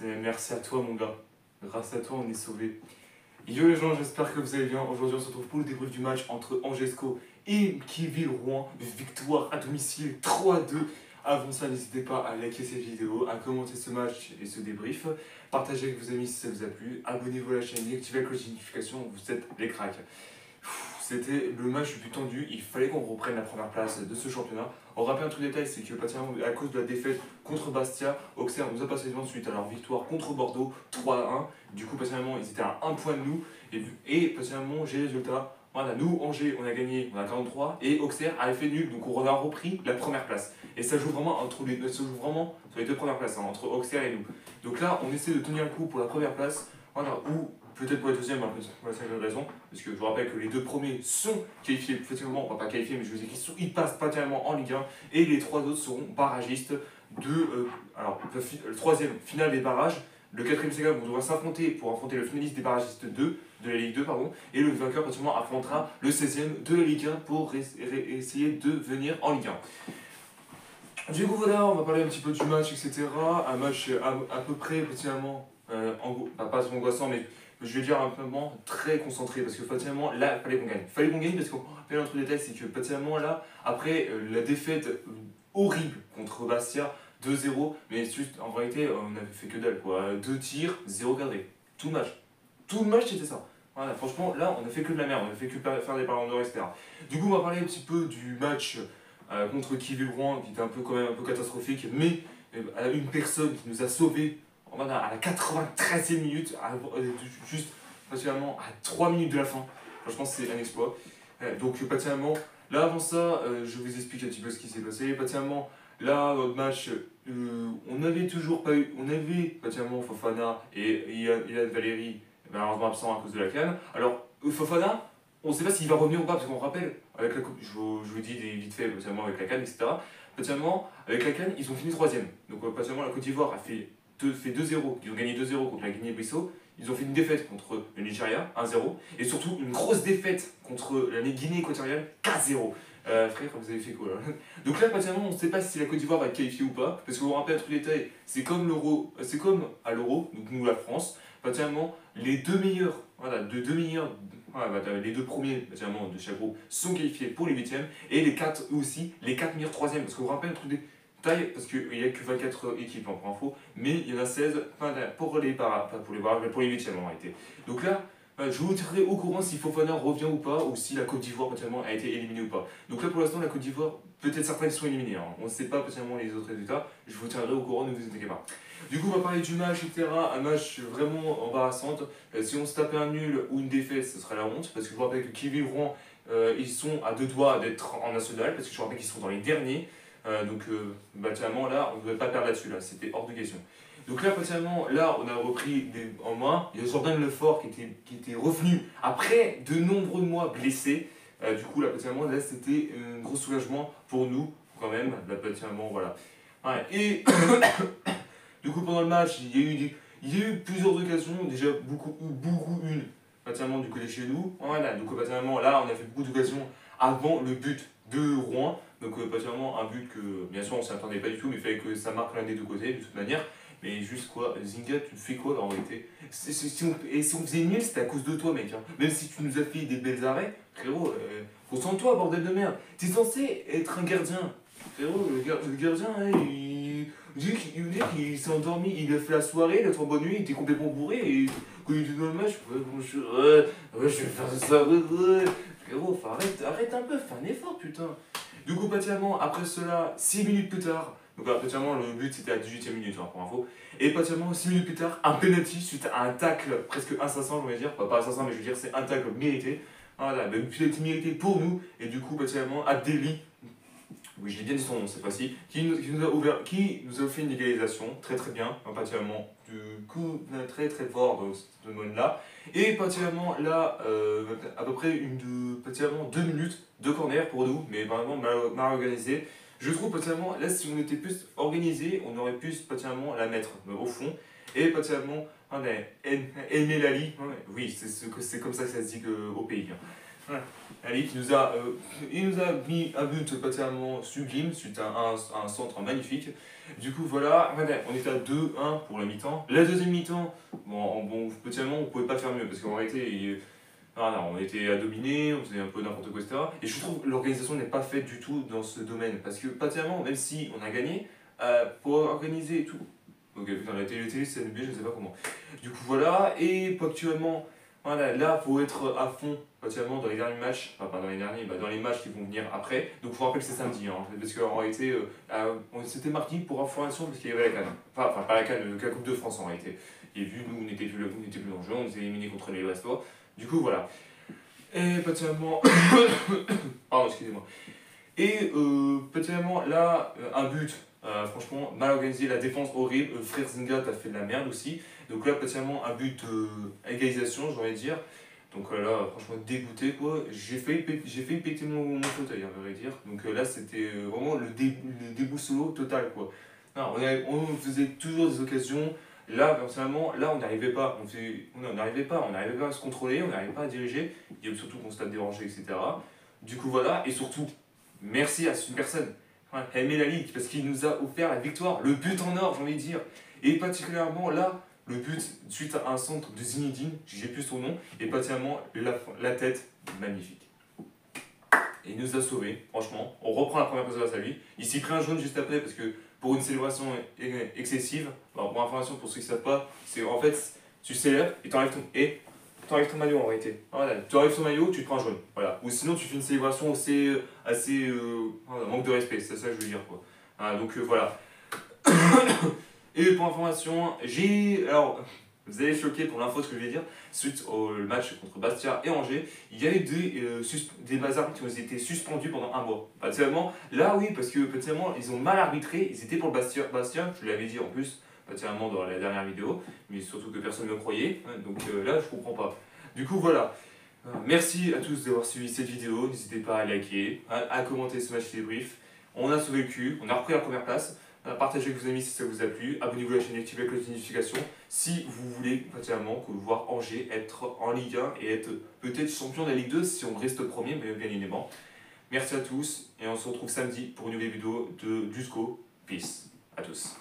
Merci à toi, mon gars. Grâce à toi, on est sauvés. Yo les gens, j'espère que vous allez bien. Aujourd'hui, on se retrouve pour le débrief du match entre Angesco et Kieville-Rouen. Victoire à domicile 3-2. Avant ça, n'hésitez pas à liker cette vidéo, à commenter ce match et ce débrief. Partagez avec vos amis si ça vous a plu. Abonnez-vous à la chaîne et activez la cloche de notification. Vous êtes les cracks. C'était le match le plus tendu. Il fallait qu'on reprenne la première place de ce championnat. On rappelle un truc détail, c'est que à cause de la défaite contre Bastia, Auxerre nous a passé devant suite à leur victoire contre Bordeaux 3-1. Du coup, personnellement, ils étaient à un point de nous. Et personnellement, j'ai les résultats. Voilà, nous, Angers, on a gagné, on a 43. Et Auxerre a fait nul, donc on a repris la première place. Et ça joue vraiment, ça joue vraiment sur les deux premières places, hein, entre Auxerre et nous. Donc là, on essaie de tenir le coup pour la première place. Voilà, ou peut-être pour la deuxième, pour la cinquième raison, parce que je vous rappelle que les deux premiers sont qualifiés, effectivement, on va pas qualifier, mais je vous dis qu'ils passent pas tellement en Ligue 1, et les trois autres seront barragistes alors, le troisième, finale des barrages, le quatrième ségal, on devra s'affronter pour affronter le finaliste des barragistes 2, de la Ligue 2, pardon, et le vainqueur, pratiquement, affrontera le 16e de la Ligue 1 pour essayer de venir en Ligue 1. Du coup, voilà, on va parler un petit peu du match, etc. Un match à peu près, personnellement, pas trop angoissant, mais je vais dire un moment très concentré parce que fatalement là il fallait qu'on gagne. Il fallait qu'on gagne parce qu'on rappelle un autre détail, c'est que fatalement là, après la défaite horrible contre Bastia 2-0, mais juste en réalité on n'avait fait que dalle quoi. 2 tirs, 0 cadré. Tout le match. Tout le match c'était ça. Voilà, franchement là on a fait que de la merde, on a fait que faire des ballons d'or, etc. Du coup on va parler un petit peu du match contre Kieville-Rouen qui était quand même un peu catastrophique, mais une personne qui nous a sauvés à la 93e minute, juste particulièrement à 3 minutes de la fin. Franchement, c'est un exploit. Donc, particulièrement, là avant ça, je vous explique un petit peu ce qui s'est passé. Particulièrement, là, dans le match, on avait toujours pas eu. On avait particulièrement Fofana et Ilan Valéry, malheureusement absent à cause de la CAN. Alors, Fofana, on ne sait pas s'il va revenir ou pas, parce qu'on rappelle, avec la coupe, je vous dis vite fait, particulièrement avec la CAN, etc. Particulièrement, avec la CAN, ils ont fini 3e. Donc, particulièrement, la Côte d'Ivoire a fait 2-0, ils ont gagné 2-0 contre la Guinée-Bissau, ils ont fait une défaite contre le Nigeria, 1-0, et surtout une grosse défaite contre la Guinée équatoriale, 4-0. Frère, vous avez fait quoi là? Donc là, particulièrement, on ne sait pas si la Côte d'Ivoire va être qualifiée ou pas, parce qu'on vous rappelle un truc détail, c'est comme à l'Euro, donc nous la France, particulièrement, les deux meilleurs, les deux premiers de chaque groupe sont qualifiés pour les 8e, et les 4 aussi, les 4 meilleurs 3e, parce qu'on vous rappelle un truc détail, parce qu'il n'y a que 24 équipes pour info, mais il y en a 16 pour les pour les 8e en réalité. Donc là, je vous tiendrai au courant si Fofana revient ou pas, ou si la Côte d'Ivoire potentiellement a été éliminée ou pas. Donc là pour l'instant, la Côte d'Ivoire, peut-être certains qui sont éliminés, hein. On ne sait pas potentiellement les autres résultats, je vous tiendrai au courant, ne vous inquiétez pas. Du coup, on va parler du match, etc. Un match vraiment embarrassant. Si on se tapait un nul ou une défaite, ce serait la honte, parce que je vous rappelle que Kieville-Rouen, ils sont à 2 doigts d'être en national, parce que je vous rappelle qu'ils sont dans les derniers. Particulièrement là, on ne devait pas perdre là-dessus, là, c'était hors de question. Donc là, particulièrement, là, on a repris en main. Il y a Jordan Lefort qui était revenu après de nombreux mois blessé. Du coup, là, particulièrement, là, c'était un gros soulagement pour nous, quand même. Là, particulièrement, voilà. Ouais, et du coup, pendant le match, il y a eu plusieurs occasions, déjà beaucoup une, particulièrement du côté de chez nous. Voilà, donc particulièrement, là, on a fait beaucoup d'occasions avant le but de Rouen. Donc, particulièrement, un but que, bien sûr, on ne s'y attendait pas du tout, mais il fallait que ça marque l'un des deux côtés, de toute manière. Mais juste quoi, Zinga, tu fais quoi en réalité? Si on faisait nul, c'était à cause de toi, mec. Hein. Même si tu nous as fait des belles arrêts, frérot, concentre-toi, bordel de merde. T'es censé être un gardien. Frérot, le gardien, hein, il s'est endormi, il a fait la soirée, il a fait une bonne nuit, il était complètement bourré, et quand il était dans le match, je vais faire ça, frérot, arrête un peu, fais un effort, putain. Du coup, patiemment, après cela, 6 minutes plus tard, donc patiemment, le but c'était à la 18e minute, hein, pour info, et patiemment, 6 minutes plus tard, un penalty suite à un tacle presque assassin, je vais dire, pas assassin, mais je veux dire, c'est un tacle mérité. Voilà, un penalty mérité pour nous, et du coup, patiemment, Abdelli, oui, je l'ai bien dit son nom cette fois-ci, qui nous a fait une égalisation, très très bien, particulièrement du coup très très fort de ce domaine-là. Et particulièrement là, à peu près particulièrement 2 minutes de corner pour nous, mais vraiment mal organisé. Je trouve particulièrement, là si on était plus organisé, on aurait pu particulièrement la mettre au fond. Et particulièrement, El Melali, oui, c'est comme ça que ça se dit au pays. Hein. Ouais. Ali qui il nous a mis un but totalement sublime suite à un centre magnifique. Du coup voilà, on était à 2-1 pour la mi-temps. La deuxième mi-temps, bon potentiellement on pouvait pas faire mieux parce qu'en réalité on était à dominer, on faisait un peu n'importe quoi, etc. Et je trouve que l'organisation n'est pas faite du tout dans ce domaine parce que potentiellement même si on a gagné, pour organiser et tout. Ok putain la télé c'est NBA, je sais pas comment. Du coup voilà, et actuellement voilà, là, il faut être à fond, particulièrement dans les derniers matchs, enfin pas dans les derniers, dans les matchs qui vont venir après. Donc, je vous rappelle que c'est samedi, hein, parce qu'en réalité, c'était mardi pour information, parce qu'il y avait la CAN. Enfin, pas la CAN, la Coupe de France en réalité. Et vu nous, on n'était plus dans le jeu, on était éliminés contre les Brestois. Du coup, voilà. Et particulièrement. Pardon, excusez-moi. Et particulièrement là, un but, franchement, mal organisé, la défense horrible. Frère Zinga, t'as fait de la merde aussi. Donc là, particulièrement un but à égalisation, j'ai envie de dire. Donc là, franchement, dégoûté quoi. J'ai failli péter mon fauteuil, à vrai dire. Donc là, c'était vraiment le déboussolot total quoi. Non, on faisait toujours des occasions. Là, personnellement, là, on n'arrivait pas. On n'arrivait pas à se contrôler, on n'arrivait pas à diriger. Il y a surtout qu'on se tape dérangé, etc. Du coup, voilà. Et surtout, merci à cette personne, Aimé la Ligue, parce qu'il nous a offert la victoire, le but en or, j'ai envie de dire. Et particulièrement là, le but suite à un centre de Zinedine, j'ai plus son nom, et particulièrement la tête magnifique. Et il nous a sauvés, franchement. On reprend la première place grâce à lui. Il s'est pris un jaune juste après, parce que pour une célébration excessive, pour information pour ceux qui ne savent pas, c'est en fait, tu célèbres et t'enlèves ton maillot en réalité. Voilà, tu enlèves ton maillot, tu te prends un jaune. Voilà. Ou sinon tu fais une célébration assez voilà, manque de respect, c'est ça que je veux dire quoi. Voilà, donc voilà. Et pour information, alors, vous allez choquer pour l'info ce que je vais dire. Suite au match contre Bastia et Angers, il y a eu des bazars qui ont été suspendus pendant un mois. Particulièrement, là oui, parce que particulièrement, ils ont mal arbitré, ils étaient pour le Bastia, je l'avais dit en plus, particulièrement dans la dernière vidéo, mais surtout que personne ne me croyait, donc là je comprends pas. Du coup voilà, merci à tous d'avoir suivi cette vidéo, n'hésitez pas à liker, à commenter ce match débrief. On a sauvé le cul, on a repris la première place. Partagez avec vos amis si ça vous a plu, abonnez-vous à la chaîne, activez la cloche de notification si vous voulez particulièrement voir Angers être en Ligue 1 et être peut-être champion de la Ligue 2 si on reste premier, mais bien évidemment. Merci à tous et on se retrouve samedi pour une nouvelle vidéo de Dusko. Peace à tous.